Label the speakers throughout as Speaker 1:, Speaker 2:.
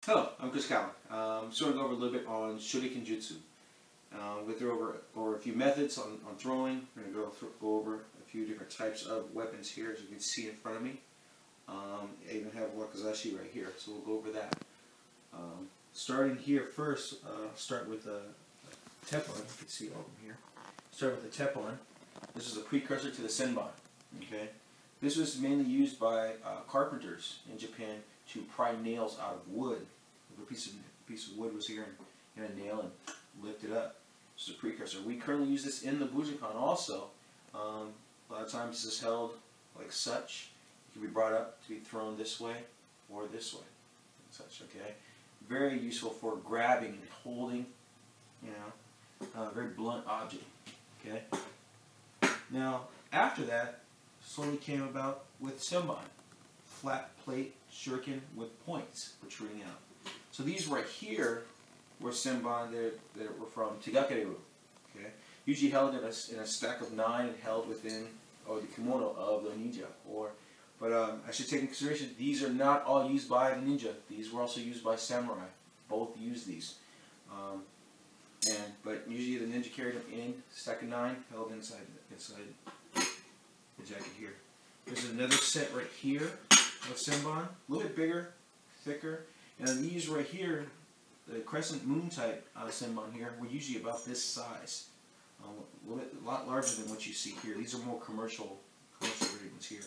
Speaker 1: Hello, I'm Chris Cowan. Just going to go over a little bit on shurikenjutsu. We'll go over a few methods on throwing. We're going to go over a few different types of weapons here, as you can see in front of me. I even have wakizashi right here, so we'll go over that. Starting here first, start with a teppon. You can see over here. Start with the teppon. This is a precursor to the senban. Okay, this was mainly used by carpenters in Japan to pry nails out of wood. If a piece of wood was here and a nail and lift it up. This is a precursor. We currently use this in the Bujinkan also. A lot of times this is held like such. It can be brought up to be thrown this way or this way. Such, okay. Very useful for grabbing and holding, you know, very blunt object. Okay. Now after that, slowly came about with senban, flat plate shuriken with points protruding out. So these right here were senban that were from Tegakereru. Okay, usually held in a stack of 9 and held within the kimono of the ninja. But I should take into consideration these are not all used by the ninja. These were also used by samurai. Both use these. But usually the ninja carried them in a stack of 9, held inside the jacket here. There's another set right here of senban, a little bit bigger, thicker, and these right here, the crescent moon type senban here, were usually about this size, a lot larger than what you see here. These are more commercial grade ones here,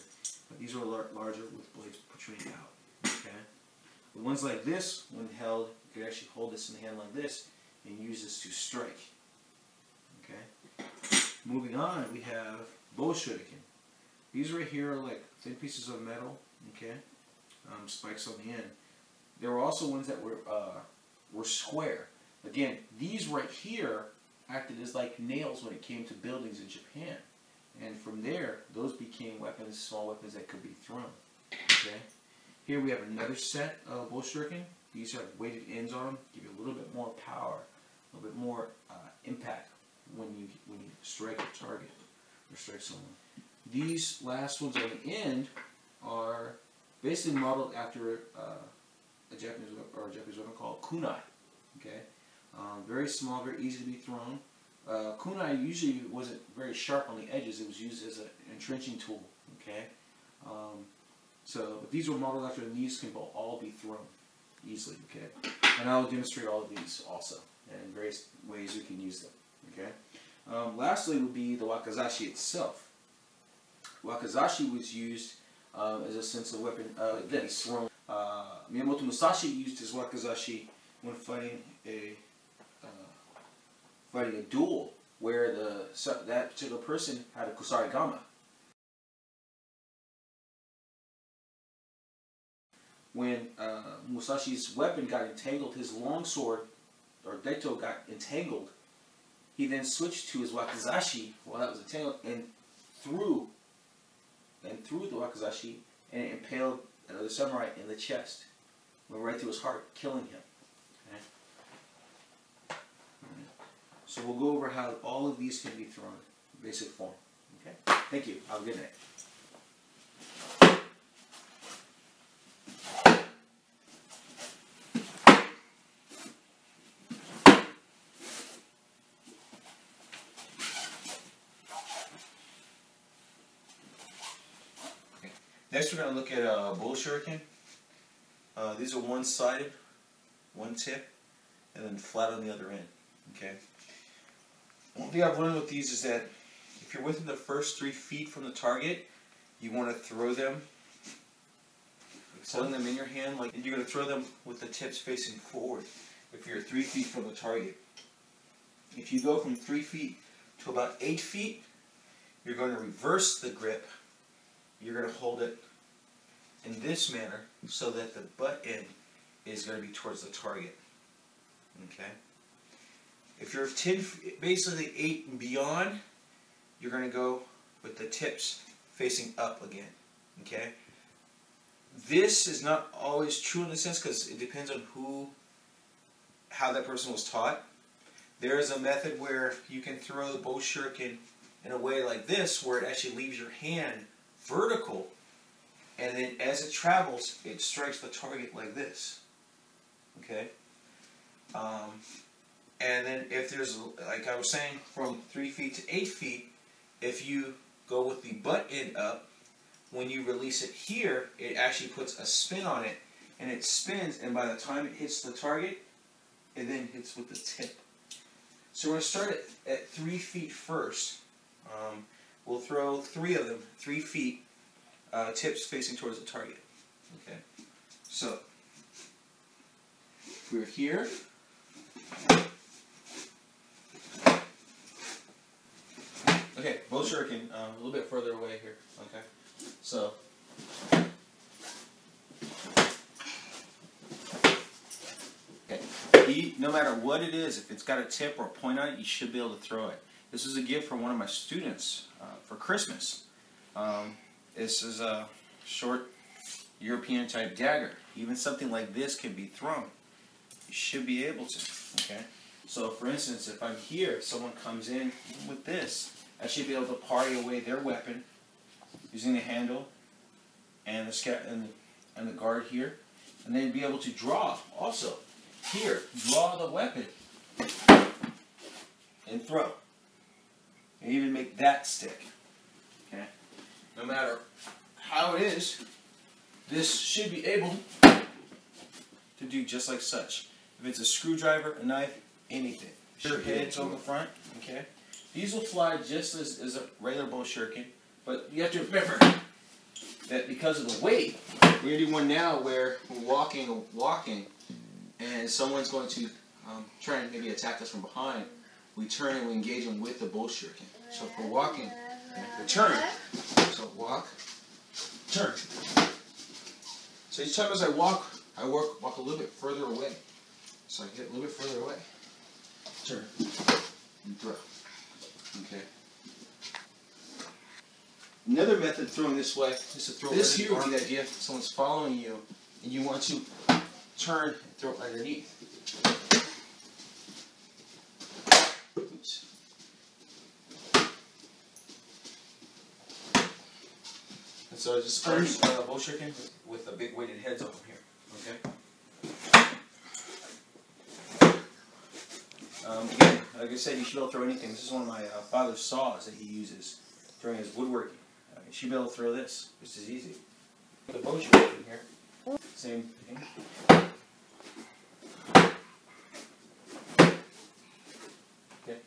Speaker 1: but these are larger with blades protruding out. Okay, the ones like this, when held, you could actually hold this in the hand like this and use this to strike. Okay, moving on, we have bow shuriken. These right here are like thin pieces of metal, okay, spikes on the end. There were also ones that were square. Again, these right here acted as like nails when it came to buildings in Japan. And from there, those became weapons, small weapons that could be thrown. Okay. Here we have another set of bow shuriken. These have weighted ends on them, give you a little bit more power, a little bit more impact when you strike a target or strike someone. These last ones on the end are basically modeled after a Japanese weapon called kunai. Okay, very small, very easy to be thrown. Kunai usually wasn't very sharp on the edges. It was used as an entrenching tool. Okay, but these were modeled after, and these can all be thrown easily. Okay, and I will demonstrate all of these also and various ways you can use them. Okay, lastly would be the wakizashi itself. Wakizashi was used as a sense of weapon that is thrown. Miyamoto Musashi used his wakizashi when fighting a duel where that particular person had a kusarigama. When Musashi's weapon got entangled, his longsword or daito got entangled, he then switched to his wakizashi while that was entangled and threw the wakizashi, and it impaled another samurai in the chest. Went right through his heart, killing him. Okay? So we'll go over how all of these can be thrown in basic form. Okay? Thank you. Have a good night. Next we're going to look at bow shuriken. These are one-sided, one tip, and then flat on the other end. Okay. One thing I've learned with these is that if you're within the first 3 feet from the target, you want to throw them, holding them in your hand, and you're going to throw them with the tips facing forward if you're 3 feet from the target. If you go from 3 feet to about 8 feet, you're going to reverse the grip. You're going to hold it in this manner so that the butt end is going to be towards the target. Okay. If you're 10, basically 8 and beyond, you're going to go with the tips facing up again. Okay. This is not always true in a sense because it depends on how that person was taught. There is a method where you can throw the bow shuriken in a way like this, where it actually leaves your hand vertical, and then as it travels, it strikes the target like this. Okay. And then if there's, like I was saying, from 3 feet to 8 feet, if you go with the butt end up, when you release it here, it actually puts a spin on it, and it spins, and by the time it hits the target, it then hits with the tip. So we're going to start at 3 feet first. We'll throw 3 of them, 3 feet, tips facing towards the target. Okay. So we're here. Okay, bow shuriken, a little bit further away here. Okay, so okay, no matter what it is, if it's got a tip or a point on it, you should be able to throw it. This is a gift from one of my students for Christmas. This is a short European type dagger. Even something like this can be thrown. You should be able to. Okay, so for instance, if I'm here, someone comes in with this, I should be able to parry away their weapon using the handle and the guard here, and then be able to draw also. Here, draw the weapon and throw, and even make that stick. Okay, no matter how it is, this should be able to do just like such. If it's a screwdriver, a knife, anything. Your head's on the front. Okay. These will fly just as a regular bow shuriken, but you have to remember that because of the weight, we're going to do one now where we're walking, and someone's going to try and maybe attack us from behind. We turn and we engage them with the bow shuriken. So if we're walking, we turn. So walk, turn. So each time as I walk a little bit further away. So I get a little bit further away, turn, and throw. Okay. Another method of throwing this way is to throw this here would be the idea if someone's following you and you want to turn and throw it underneath. Oops. And so just first bow shuriken with the big weighted heads up here. Okay. Again, like I said, you should be able to throw anything. This is one of my father's saws that he uses during his woodworking. You should be able to throw this just as easy. The bow shuriken here, same thing. Okay,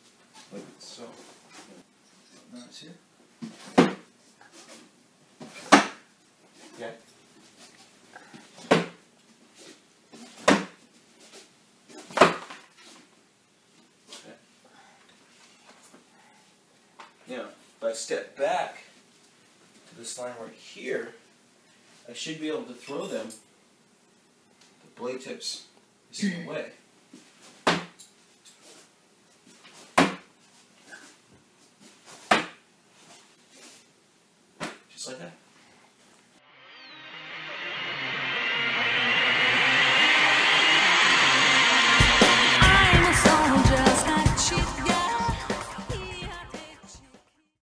Speaker 1: like so. Now it's here. Okay. Now, if I step back to this line right here, I should be able to throw them. The blade tips is in the way. Just like that.